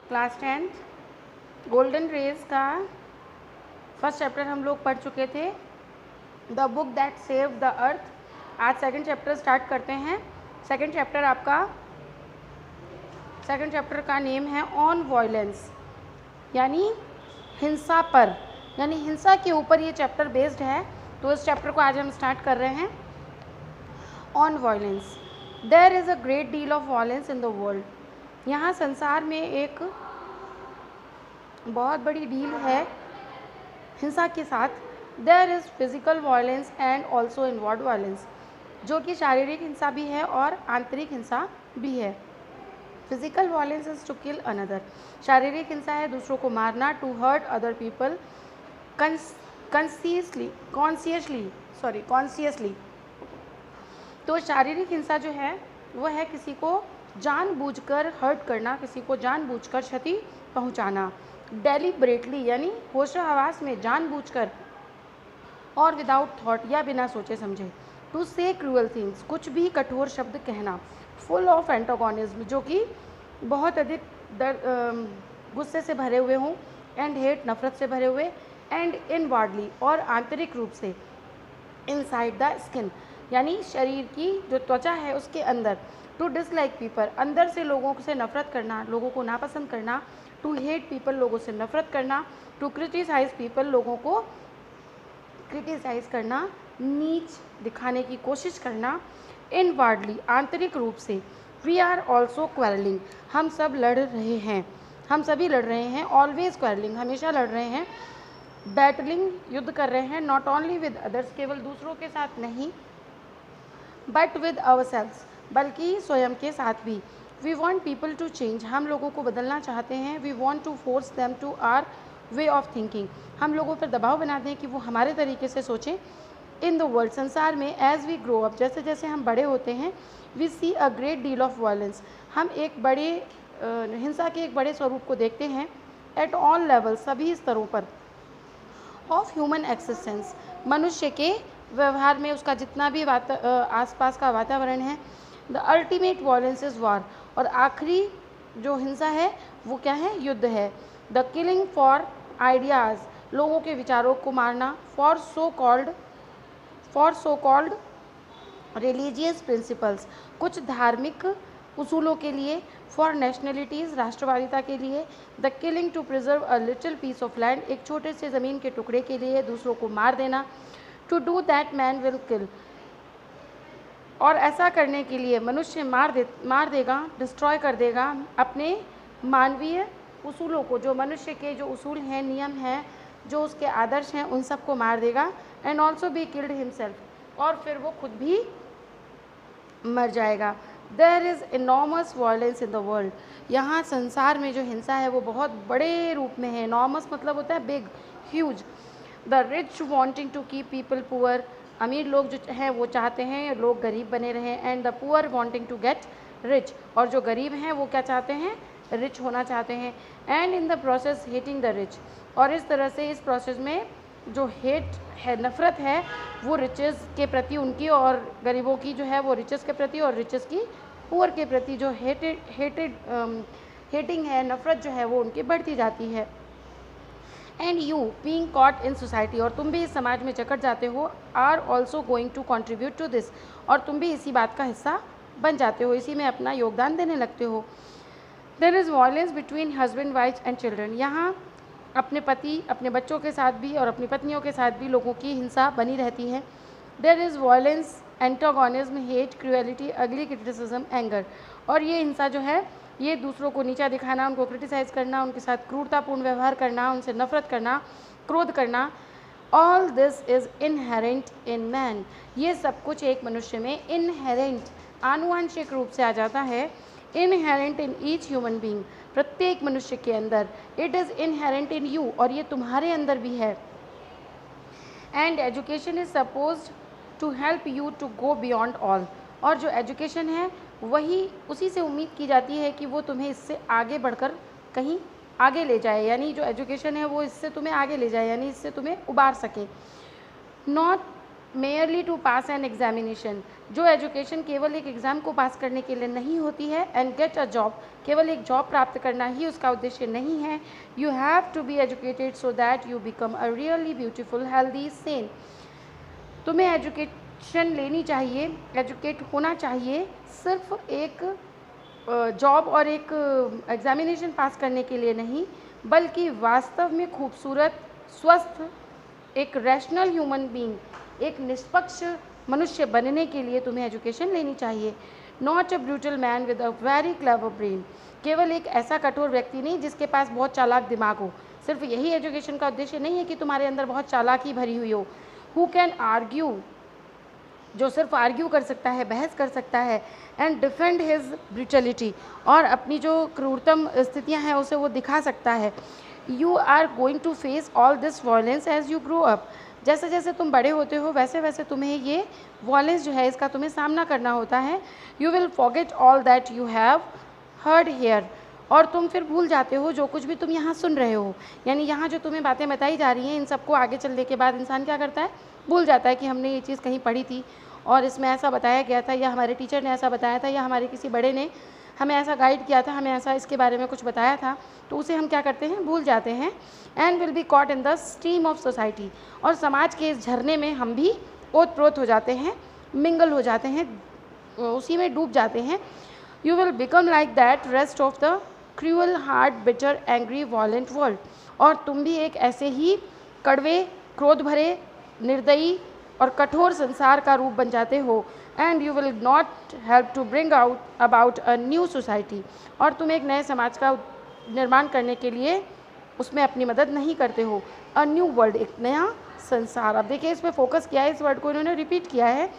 Class 10th golden raise का first chapter हम लोग पढ़ चुके थे, the book that save the earth. आज सेकंड चैप्टर स्टार्ट करते हैं। सेकंड चैप्टर का नेम है ऑन वायलेंस, यानी हिंसा पर, यानी हिंसा के ऊपर ये चैप्टर बेस्ड है। तो इस चैप्टर को आज हम स्टार्ट कर रहे हैं। On violence, there is a great deal of violence in the world. यहाँ संसार में एक बहुत बड़ी डील है हिंसा के साथ। There is physical violence and also inward violence, जो कि शारीरिक हिंसा भी है और आंतरिक हिंसा भी है। Physical violence is to kill another, शारीरिक हिंसा है दूसरों को मारना। To hurt other people consciously. तो शारीरिक हिंसा जो है वो है किसी को जानबूझकर हर्ट करना, किसी को जानबूझकर क्षति पहुंचाना। डेलिबरेटली यानी होशो-हवास में जानबूझकर, और विदाउट थॉट या बिना सोचे समझे। टू से क्रूअल थिंग्स, कुछ भी कठोर शब्द कहना। फुल ऑफ एंटागोनिज्म, जो कि बहुत अधिक गुस्से से भरे हुए हों। एंड हेट, नफरत से भरे हुए। एंड इनवार्डली, और आंतरिक रूप से। इनसाइड द स्किन, यानी शरीर की जो त्वचा है उसके अंदर। टू डिसलाइक पीपल, अंदर से लोगों से नफरत करना, लोगों को नापसंद करना। टू हेट पीपल, लोगों से नफरत करना। टू क्रिटिसाइज पीपल, लोगों को क्रिटिसाइज करना, नीच दिखाने की कोशिश करना। इनवार्डली, आंतरिक रूप से। वी आर ऑल्सो क्वारलिंग, हम सब लड़ रहे हैं, हम सभी लड़ रहे हैं। ऑलवेज क्वारलिंग, हमेशा लड़ रहे हैं। बैटलिंग, युद्ध कर रहे हैं। नॉट ओनली विद अदर्स, केवल दूसरों के साथ नहीं, बट विद आवरसेल्व्स, बल्कि स्वयं के साथ भी। We want people to change, हम लोगों को बदलना चाहते हैं। We want to force them to our way of thinking, हम लोगों पर दबाव बनाते हैं कि वो हमारे तरीके से सोचें। इन द वर्ल्ड, संसार में। एज वी ग्रो अप, जैसे जैसे हम बड़े होते हैं। We see a great deal of violence, हम एक बड़े हिंसा के एक बड़े स्वरूप को देखते हैं। एट ऑल लेवल, सभी स्तरों पर। ऑफ ह्यूमन एक्सिस्टेंस, मनुष्य के व्यवहार में, उसका जितना भी आसपास का वातावरण है। The ultimate violence is war, और आखिरी जो हिंसा है वो क्या है? युद्ध है। द किलिंग फॉर आइडियाज़, लोगों के विचारों को मारना। For so called religious principles, कुछ धार्मिक उसूलों के लिए। फॉर नेशनलिटीज़, राष्ट्रवादिता के लिए। The killing to preserve a little piece of land, एक छोटे से ज़मीन के टुकड़े के लिए दूसरों को मार देना। To do that man will kill, और ऐसा करने के लिए मनुष्य मार देगा, डिस्ट्रॉय कर देगा अपने मानवीय उसूलों को, जो मनुष्य के जो उसूल हैं, नियम हैं, जो उसके आदर्श हैं, उन सबको मार देगा। And also be killed himself, और फिर वो खुद भी मर जाएगा। There is enormous violence in the world, यहाँ संसार में जो हिंसा है वो बहुत बड़े रूप में है। इनॉर्मस मतलब होता है big, huge. The rich wanting to keep people poor, अमीर लोग जो हैं वो चाहते हैं लोग गरीब बने रहें। And the poor wanting to get rich, और जो गरीब हैं वो क्या चाहते हैं? रिच होना चाहते हैं। And in the process hating the rich, और इस तरह से इस प्रोसेस में जो हेट है, नफ़रत है, वो रिचेस के प्रति उनकी, और गरीबों की जो है वो रिचेस के प्रति, और रिचेस की पुअर के प्रति जो हेटिंग है, नफ़रत जो है वो उनकी बढ़ती जाती है। And you being caught in society, और तुम भी इस समाज में जकड़ जाते हो। Are also going to contribute to this, और तुम भी इसी बात का हिस्सा बन जाते हो, इसी में अपना योगदान देने लगते हो। There is violence between husband, wife and children, यहाँ अपने पति, अपने बच्चों के साथ भी और अपनी पत्नियों के साथ भी लोगों की हिंसा बनी रहती है। There is violence, antagonism, hate, cruelty, ugly criticism, anger, और ये हिंसा जो है ये दूसरों को नीचा दिखाना, उनको क्रिटिसाइज़ करना, उनके साथ क्रूरतापूर्ण व्यवहार करना, उनसे नफरत करना, क्रोध करना। All this is inherent in man, ये सब कुछ एक मनुष्य में इनहेरेंट, आनुवंशिक रूप से आ जाता है। Inherent in each human being, प्रत्येक मनुष्य के अंदर। It is inherent in you, और ये तुम्हारे अंदर भी है। And education is supposed to help you to go beyond all, और जो एजुकेशन है वही, उसी से उम्मीद की जाती है कि वो तुम्हें इससे आगे बढ़कर कहीं आगे ले जाए, यानी जो एजुकेशन है वो इससे तुम्हें आगे ले जाए, यानी इससे तुम्हें उबार सके। Not merely to pass an examination, जो एजुकेशन केवल एक एग्ज़ाम को पास करने के लिए नहीं होती है। एंड गेट अ जॉब, केवल एक जॉब प्राप्त करना ही उसका उद्देश्य नहीं है। You have to be educated so that you become a really beautiful healthy sane. तुम्हें एजुकेशन लेनी चाहिए, एजुकेट होना चाहिए, सिर्फ एक जॉब और एक एग्जामिनेशन पास करने के लिए नहीं, बल्कि वास्तव में खूबसूरत, स्वस्थ, एक रैशनल ह्यूमन बीइंग, एक निष्पक्ष मनुष्य बनने के लिए तुम्हें एजुकेशन लेनी चाहिए। Not a brutal man with a very clever brain, केवल एक ऐसा कठोर व्यक्ति नहीं जिसके पास बहुत चालाक दिमाग हो। सिर्फ यही एजुकेशन का उद्देश्य नहीं है कि तुम्हारे अंदर बहुत चालाकी भरी हुई हो। हु कैन आर्ग्यू, जो सिर्फ आर्ग्यू कर सकता है, बहस कर सकता है। एंड डिफेंड हिज ब्रूटलिटी, और अपनी जो क्रूरतम स्थितियां हैं उसे वो दिखा सकता है। You are going to face all this violence as you grow up, जैसे जैसे तुम बड़े होते हो वैसे वैसे तुम्हें ये वायलेंस जो है इसका तुम्हें सामना करना होता है। You will forget all that you have heard here, और तुम फिर भूल जाते हो जो कुछ भी तुम यहाँ सुन रहे हो। यानी यहाँ जो तुम्हें बातें बताई जा रही हैं, इन सबको आगे चलने के बाद इंसान क्या करता है, भूल जाता है कि हमने ये चीज़ कहीं पढ़ी थी और इसमें ऐसा बताया गया था, या हमारे टीचर ने ऐसा बताया था, या हमारे किसी बड़े ने हमें ऐसा गाइड किया था, हमें ऐसा इसके बारे में कुछ बताया था, तो उसे हम क्या करते हैं, भूल जाते हैं। And will be caught in the stream of society, और समाज के इस झरने में हम भी ओत प्रोत हो जाते हैं, मिंगल हो जाते हैं, उसी में डूब जाते हैं। You will become like that rest of the cruel, hard, bitter, angry, violent world, और तुम भी एक ऐसे ही कड़वे, क्रोध भरे, निर्दयी और कठोर संसार का रूप बन जाते हो। And you will not help to bring out about a new society, और तुम एक नए समाज का निर्माण करने के लिए उसमें अपनी मदद नहीं करते हो। अ न्यू वर्ल्ड, एक नया संसार। अब देखिए इसमें फोकस किया है, इस वर्ड को इन्होंने रिपीट किया है।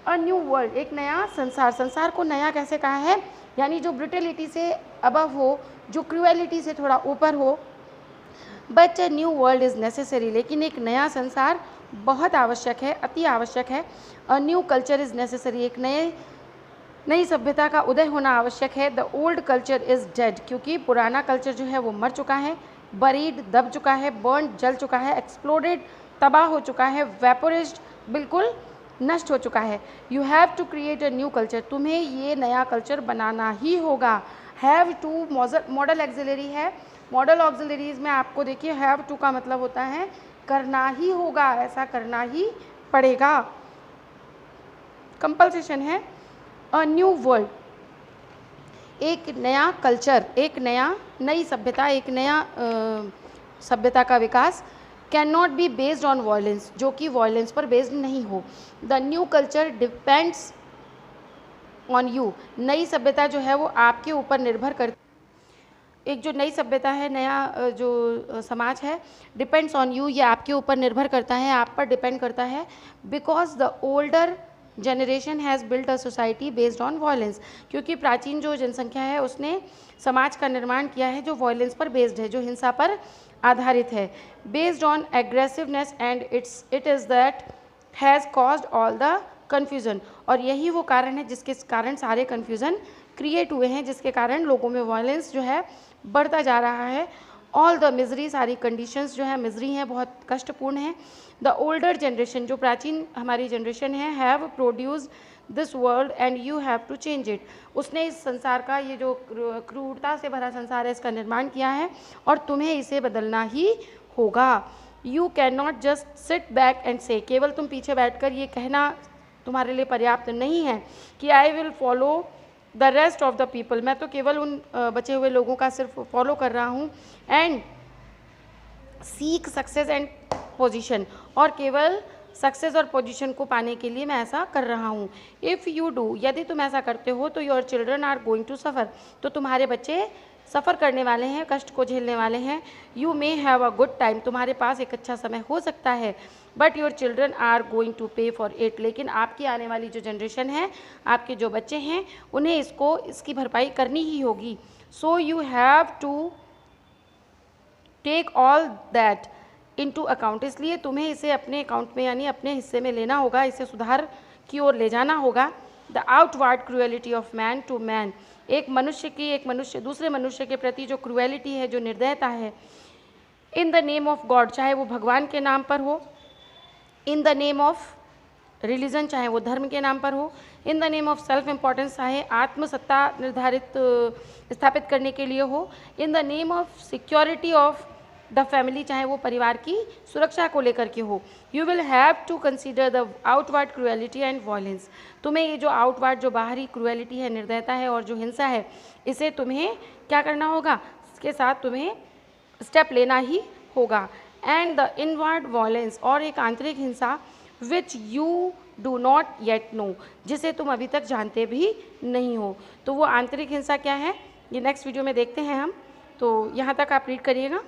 अ न्यू वर्ल्ड, एक नया संसार। संसार को नया कैसे कहा है, यानी जो ब्रुटलिटी से अबव हो, जो क्रूएलिटी से थोड़ा ऊपर हो। But a new world is necessary, लेकिन एक नया संसार बहुत आवश्यक है, अति आवश्यक है। अ न्यू कल्चर इज़ नेसेसरी, एक नई सभ्यता का उदय होना आवश्यक है। The old culture is dead, क्योंकि पुराना कल्चर जो है वो मर चुका है। बरीड, दब चुका है। बर्न, जल चुका है। एक्सप्लोडेड, तबाह हो चुका है। वेपोराइज्ड, बिल्कुल नष्ट हो चुका है। You have to create a new culture, तुम्हें ये नया कल्चर बनाना ही होगा। हैव टू मॉडल ऑक्सिलरी है। मॉडल ऑक्सिलरीज में आपको देखिए हैव टू का मतलब होता है करना ही होगा, ऐसा करना ही पड़ेगा, कंपल्सेशन है। अ न्यू वर्ल्ड, एक नया कल्चर, एक नई सभ्यता, एक नया सभ्यता का विकास। Can not be based on violence, जो कि वायलेंस पर बेस्ड नहीं हो। The new culture depends on you, नई सभ्यता जो है वो आपके ऊपर निर्भर कर, एक जो नई सभ्यता है, नया जो समाज है, डिपेंड्स ऑन यू, ये आपके ऊपर निर्भर करता है, आप पर डिपेंड करता है। Because the older generation has built a society based on violence, क्योंकि प्राचीन जो जनसंख्या है उसने समाज का निर्माण किया है जो वायलेंस पर बेस्ड है, जो हिंसा पर आधारित है। Based on aggressiveness, and it is that has caused all the confusion, और यही वो कारण है जिसके कारण सारे कन्फ्यूज़न क्रिएट हुए हैं, जिसके कारण लोगों में वायलेंस जो है बढ़ता जा रहा है। ऑल द मिजरी, सारी कंडीशंस जो है मिजरी हैं, बहुत कष्टपूर्ण हैं। द ओल्डर जनरेशन, जो प्राचीन हमारी जनरेशन है, have produced this world and you have to change it, उसने इस संसार का, ये जो क्रूरता से भरा संसार है, इसका निर्माण किया है और तुम्हें इसे बदलना ही होगा। You can not just sit back and से, केवल तुम पीछे बैठकर ये कहना तुम्हारे लिए पर्याप्त नहीं है कि I will follow the rest of the people, मैं तो केवल उन बचे हुए लोगों का सिर्फ फॉलो कर रहा हूँ। And seek success and position, और केवल सक्सेस और पोजीशन को पाने के लिए मैं ऐसा कर रहा हूँ। इफ़ यू डू, यदि तुम ऐसा करते हो तो your children are going to suffer, तो तुम्हारे बच्चे सफ़र करने वाले हैं, कष्ट को झेलने वाले हैं। You may have a good time, तुम्हारे पास एक अच्छा समय हो सकता है। But your children are going to pay for it, लेकिन आपकी आने वाली जो जनरेशन है, आपके जो बच्चे हैं, उन्हें इसकी भरपाई करनी ही होगी। So you have to take all that into account, इसलिए तुम्हें इसे अपने अकाउंट में, यानी अपने हिस्से में लेना होगा, इसे सुधार की ओर ले जाना होगा। The outward cruelty of man to man, एक मनुष्य दूसरे मनुष्य के प्रति जो क्रूएलिटी है, जो निर्दयता है, in the name of God, चाहे वो भगवान के नाम पर हो, in the name of religion, चाहे वो धर्म के नाम पर हो, in the name of self importance, चाहे आत्मसत्ता निर्धारित स्थापित करने के लिए हो, in the name of security of the family, चाहे वो परिवार की सुरक्षा को लेकर के हो। You will have to consider the outward cruelty and violence. तुम्हें ये जो आउटवर्ड, जो बाहरी क्रुएलिटी है, निर्दयता है और जो हिंसा है, इसे तुम्हें क्या करना होगा, इसके साथ तुम्हें स्टेप लेना ही होगा। एंड द इनवर्ड वायलेंस, और एक आंतरिक हिंसा, which you do not yet know, जिसे तुम अभी तक जानते भी नहीं हो। तो वो आंतरिक हिंसा क्या है, ये नेक्स्ट वीडियो में देखते हैं हम। तो यहाँ तक आप रीड करिएगा।